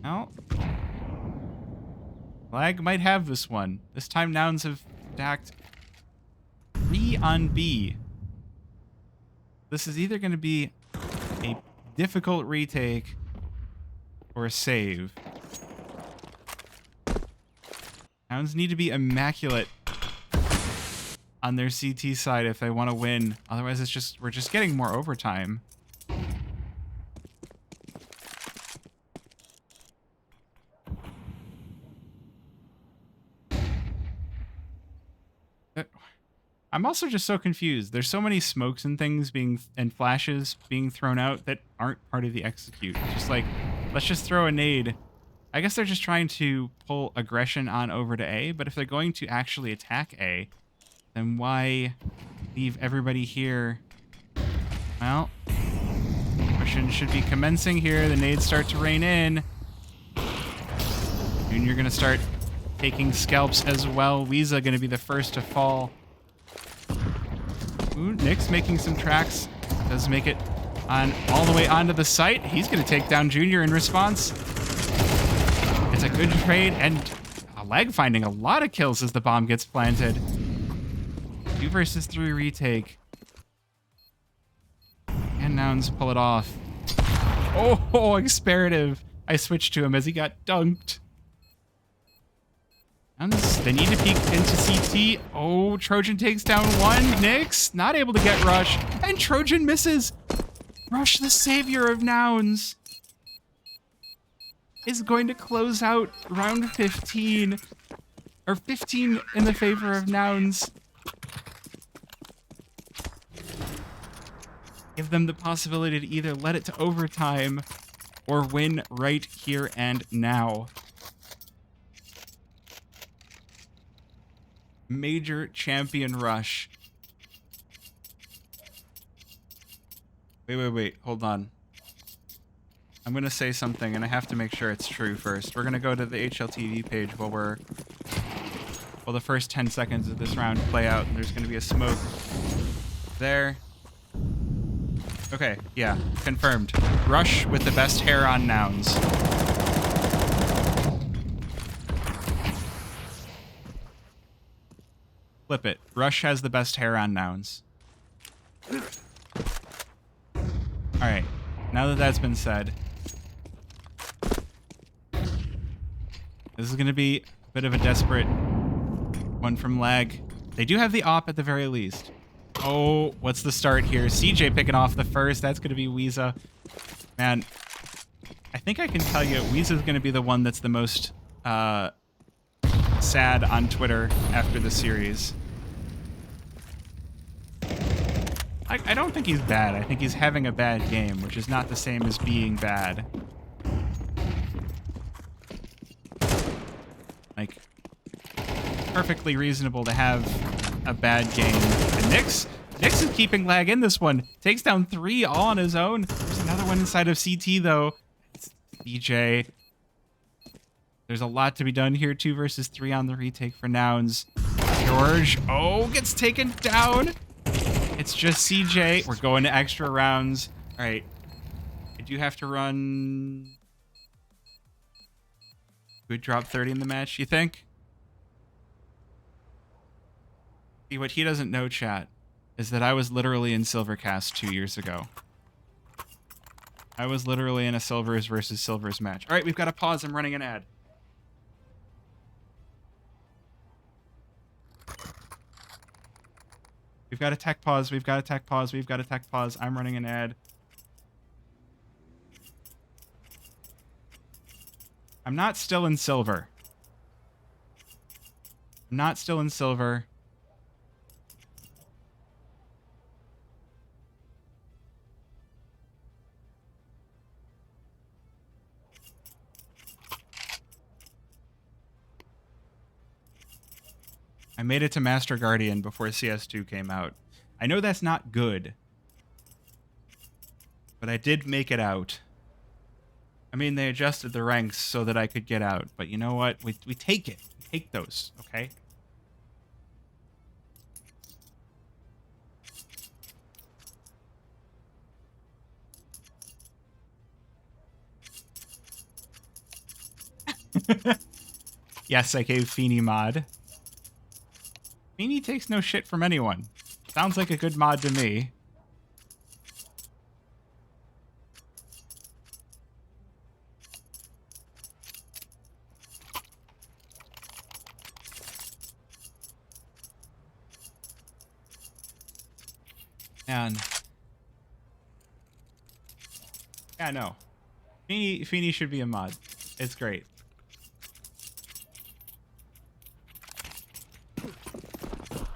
No. Lag might have this one. This time Nouns have stacked 3 on B. This is either going to be a difficult retake or a save. Nouns need to be immaculate on their CT side if they want to win. Otherwise, we're just getting more overtime. I'm also just so confused. There's so many smokes and things and flashes being thrown out that aren't part of the execute. It's just like, let's just throw a nade. I guess they're just trying to pull aggression on over to A, but if they're going to actually attack A, then why leave everybody here? Well, aggression should be commencing here. The nades start to rain in. Junior gonna start taking scalps as well. Weeza gonna be the first to fall. Ooh, Nick's making some tracks. Does make it on all the way onto the site. He's gonna take down Junior in response. It's a good trade, and Lag finding a lot of kills as the bomb gets planted. 2 versus 3 retake. And Nouns pull it off. Oh, experative. I switched to him as he got dunked. Nouns, they need to peek into CT. Oh, Trojan takes down 1. Nyx, not able to get Rush. And Trojan misses. Rush, the savior of Nouns. is going to close out round 15. Or 15 in the favor of Nouns. Give them the possibility to either let it to overtime or win right here and now. Major champion rush. Wait. Hold on. I'm going to say something, and I have to make sure it's true first. We're going to go to the HLTV page while the first 10 seconds of this round play out. There's going to be a smoke there. Okay, yeah, confirmed. Rush with the best hair on Nouns. Flip it. Rush has the best hair on Nouns. Alright, now that that's been said, this is going to be a bit of a desperate one from Lag. They do have the op at the very least. Oh, what's the start here? CJ picking off the first. That's going to be Weeza. Man, I think I can tell you Weeza's going to be the one that's the most sad on Twitter after the series. I don't think he's bad. I think he's having a bad game, which is not the same as being bad. Like, perfectly reasonable to have a bad game. And Nyx is keeping Lag in this one. Takes down 3 all on his own. There's another one inside of CT, though. It's DJ. There's a lot to be done here. 2 versus 3 on the retake for Nouns. George, gets taken down. It's just CJ. We're going to extra rounds. All right. I do have to run... Would drop 30 in the match, you think? See, what he doesn't know, chat, is that I was literally in Silvercast 2 years ago. I was literally in a Silvers versus Silvers match. All right, we've got to pause. I'm running an ad. We've got a tech pause. We've got a tech pause. We've got a tech pause. I'm running an ad. I'm not still in silver. I'm not still in silver. I made it to Master Guardian before CS2 came out. I know that's not good, but I did make it out. I mean, they adjusted the ranks so that I could get out, but you know what? We take it. We take those, okay? Yes, I gave Feeny mod. Feeny takes no shit from anyone. Sounds like a good mod to me. And yeah, no. Feeny should be a mod. It's great.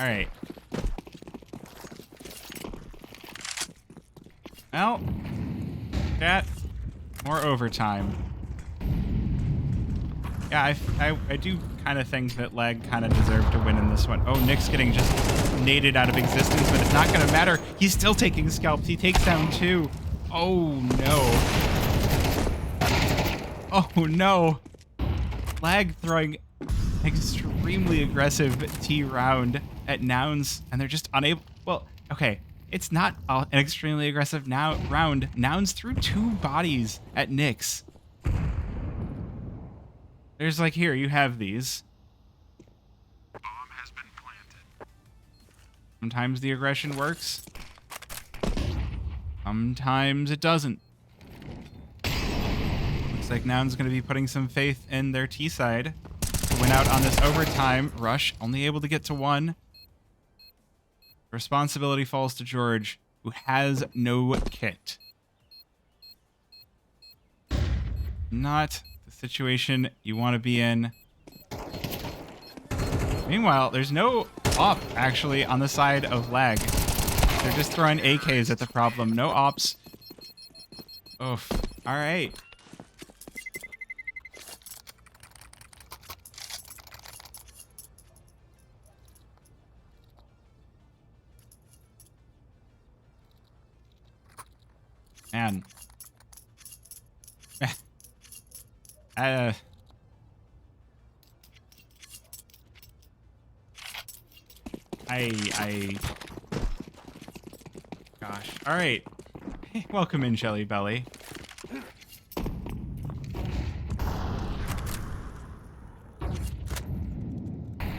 All right. Well, chat, more overtime. Yeah, I do kind of think that Lag kind of deserved to win in this one. Oh, Nick's getting just naded out of existence, but it's not going to matter. He's still taking scalps. He takes down 2. Oh, no. Oh, no. Lag throwing extremely aggressive T round at Nouns, and they're just unable... Well, okay, it's not an extremely aggressive round. Nouns threw 2 bodies at Nyx. There's like, here, you have these. Bomb has been planted. Sometimes the aggression works. Sometimes it doesn't. Looks like Nouns going to be putting some faith in their T side to win out on this overtime. Rush only able to get to 1. Responsibility falls to George, who has no kit. Not the situation you want to be in. Meanwhile, there's no op actually on the side of lag. They're just throwing AKs at the problem. No ops. Oof. All right. Man. Gosh. All right. Hey, welcome in, Jelly Belly. I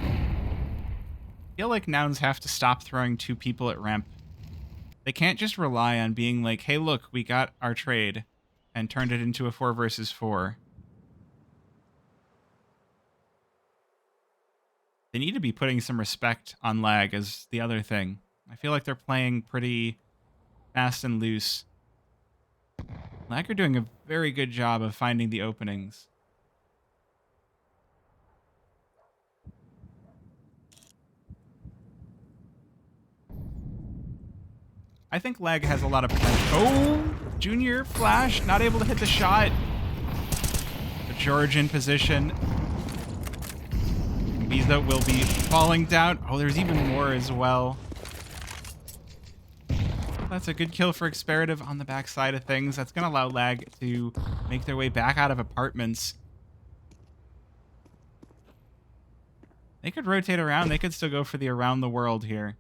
feel like Nouns have to stop throwing 2 people at ramp. They can't just rely on being like, hey, look, we got our trade and turned it into a 4 versus 4. They need to be putting some respect on lag as the other thing. I feel like they're playing pretty fast and loose. Lag are doing a very good job of finding the openings. I think lag has a lot of potential. Oh, Junior flash, not able to hit the shot. But George in position. Biza will be falling down. Oh, there's even more as well. That's a good kill for Experative on the backside of things. That's going to allow lag to make their way back out of apartments. They could rotate around. They could still go for the around the world here.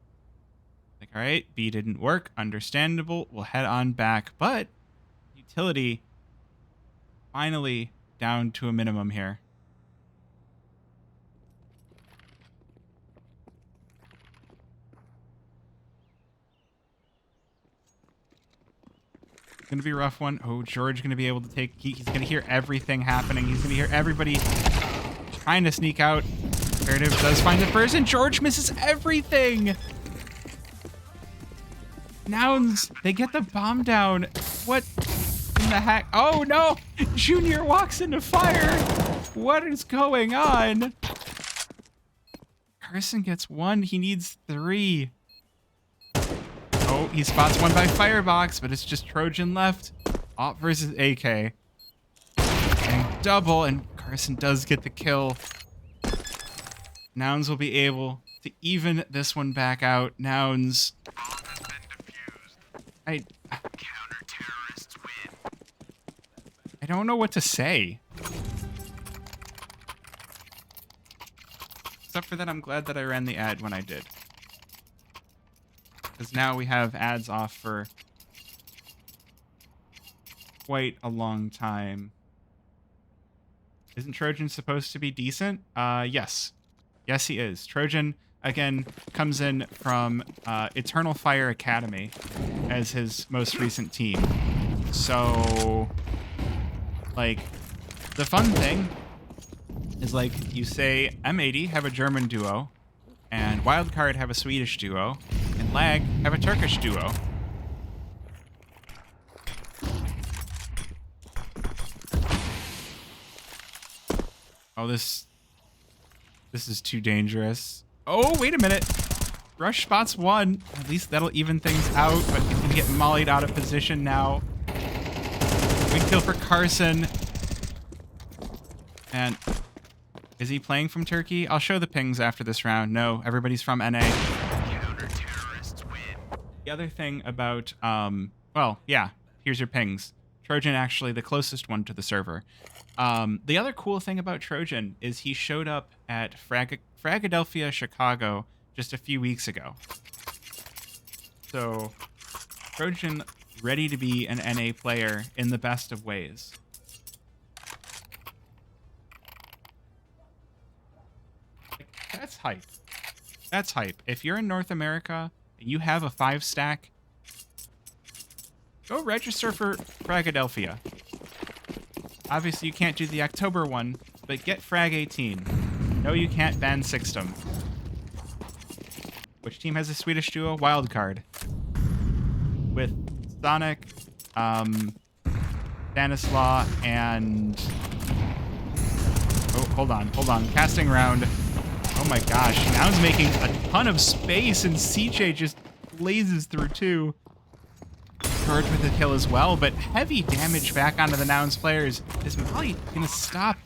Like, all right, B didn't work. Understandable. We'll head on back. But utility finally down to a minimum here. It's going to be a rough one. Oh, George going to be able to take... He's going to hear everything happening. He's going to hear everybody trying to sneak out. Imperative does find the first, and George misses everything. Nouns, they get the bomb down. What in the heck? Oh, no. Junior walks into fire. What is going on? Carson gets 1. He needs 3. Oh, he spots 1 by Firebox, but it's just Trojan left. Op versus AK. And double, and Carson does get the kill. Nouns will be able to even this one back out. Nouns. I don't know what to say. Except for that, I'm glad that I ran the ad when I did. Because now we have ads off for quite a long time. Isn't Trojan supposed to be decent? Yes. Yes, he is. Trojan, again, comes in from Eternal Fire Academy as his most recent team. So, like, the fun thing is, like, you say M80 have a German duo, and Wildcard have a Swedish duo, and Lag have a Turkish duo. Oh, this is too dangerous. Oh, wait a minute. Rush spots 1. At least that'll even things out, but he's gonna get mollied out of position now. Good kill for Carson. And is he playing from Turkey? I'll show the pings after this round. No, everybody's from NA. Counter-terrorists win. The other thing about, well, yeah, here's your pings. Trojan actually the closest one to the server. The other cool thing about Trojan is he showed up at Fragadelphia, Chicago just a few weeks ago. So Trojan ready to be an NA player in the best of ways. That's hype. That's hype. If you're in North America and you have a 5-stack, go register for Fragadelphia. Obviously, you can't do the October one, but get Frag 18. No, you can't ban Sixtum. Which team has a Swedish duo? Wildcard. With Sonic, Stanislaw, and hold on. Casting round. Oh my gosh. Nouns making a ton of space, and CJ just blazes through too. George with a kill as well, but heavy damage back onto the Nouns players. Is Molly gonna stop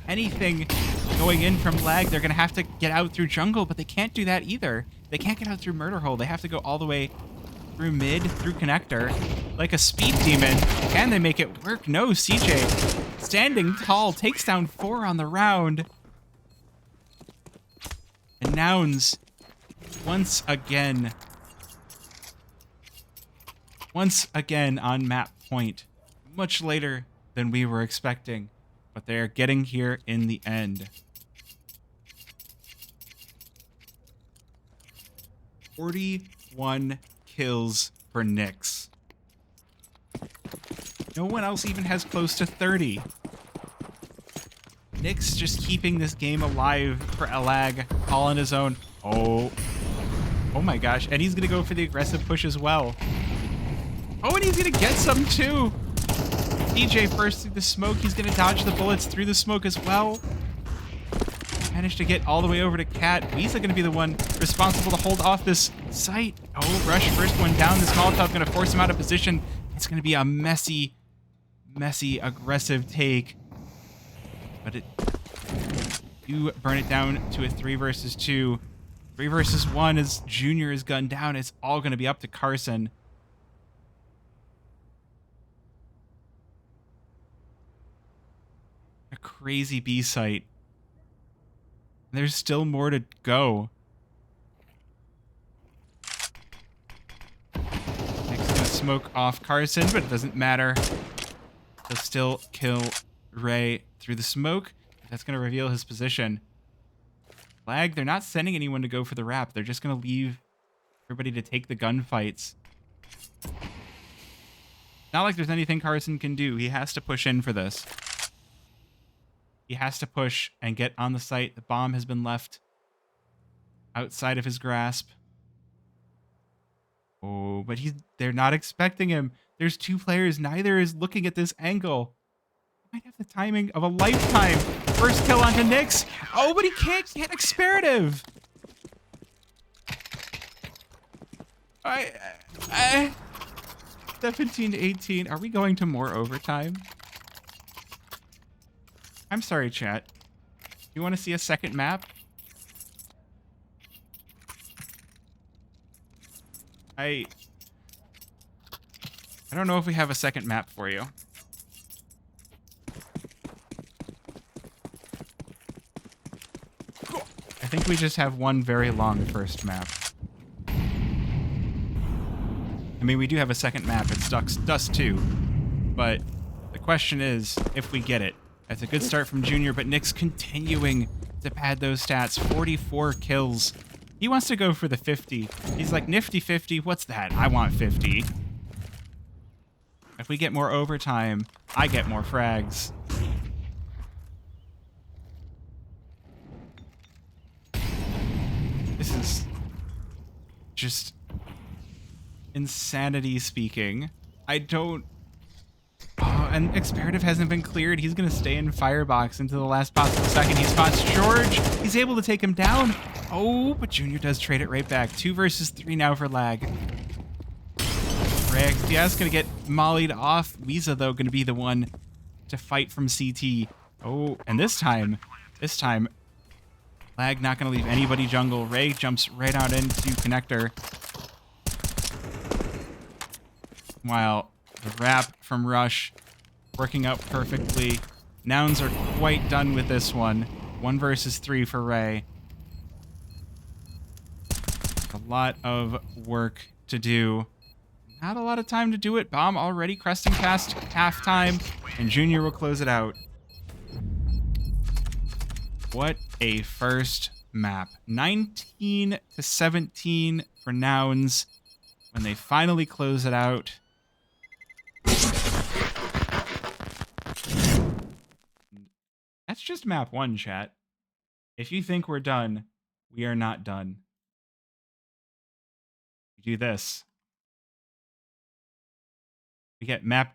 anything going in from lag? They're gonna have to get out through jungle, but they can't do that either. They can't get out through murder hole. They have to go all the way through mid, through connector, like a speed demon. Can they make it work? No, CJ standing tall, takes down 4 on the round. And Nouns, once again on map point. Much later than we were expecting, but they are getting here in the end. 41 kills for Nyx. No one else even has close to 30. Nyx just keeping this game alive for Alag, all on his own. Oh my gosh, and he's gonna go for the aggressive push as well. Oh, and he's gonna get some too. DJ first through the smoke. He's gonna dodge the bullets through the smoke as well. Managed to get all the way over to Cat. Weeza gonna be the one responsible to hold off this site. Oh, Rush first one down. This Molotov gonna force him out of position. It's gonna be a messy, aggressive take. But you burn it down to a 3 versus 2. 3 versus 1 as Junior is gunned down. It's all gonna be up to Carson. A crazy B site. There's still more to go. Next gonna smoke off Carson, but it doesn't matter. He'll still kill Ray through the smoke. That's gonna reveal his position. Lag, they're not sending anyone to go for the wrap. They're just gonna leave everybody to take the gunfights. Not like there's anything Carson can do. He has to push in for this. He has to push and get on the site. The bomb has been left outside of his grasp. Oh, but they're not expecting him. There's 2 players. Neither is looking at this angle. Might have the timing of a lifetime. First kill onto Nyx. Oh, but he can't get experative. 17 to 18. Are we going to more overtime? I'm sorry, chat. You want to see a second map? I don't know if we have a second map for you. I think we just have one very long first map. I mean, we do have a second map. It's Dust 2. But the question is, if we get it. That's a good start from Junior, but Nyx continuing to pad those stats. 44 kills. He wants to go for the 50. He's like, nifty 50, what's that? I want 50. If we get more overtime, I get more frags. This is just insanity speaking. I don't... Oh, and experative hasn't been cleared. He's going to stay in firebox into the last possible second. He spots George. He's able to take him down. Oh, but Junior does trade it right back. 2 versus 3 now for lag. Rick, Diaz going to get mollied off. Weeza, though, going to be the one to fight from CT. Oh, and this time, lag not going to leave anybody jungle. Ray jumps right out into connector. While the wrap from Rush working out perfectly. Nouns are quite done with this one. 1 versus 3 for Ray. A lot of work to do. Not a lot of time to do it. Bomb already cresting past halftime, and Junior will close it out. What a first map. 19 to 17 for Nouns when they finally close it out. That's just map 1, chat. If you think we're done, we are not done. We do this. We get map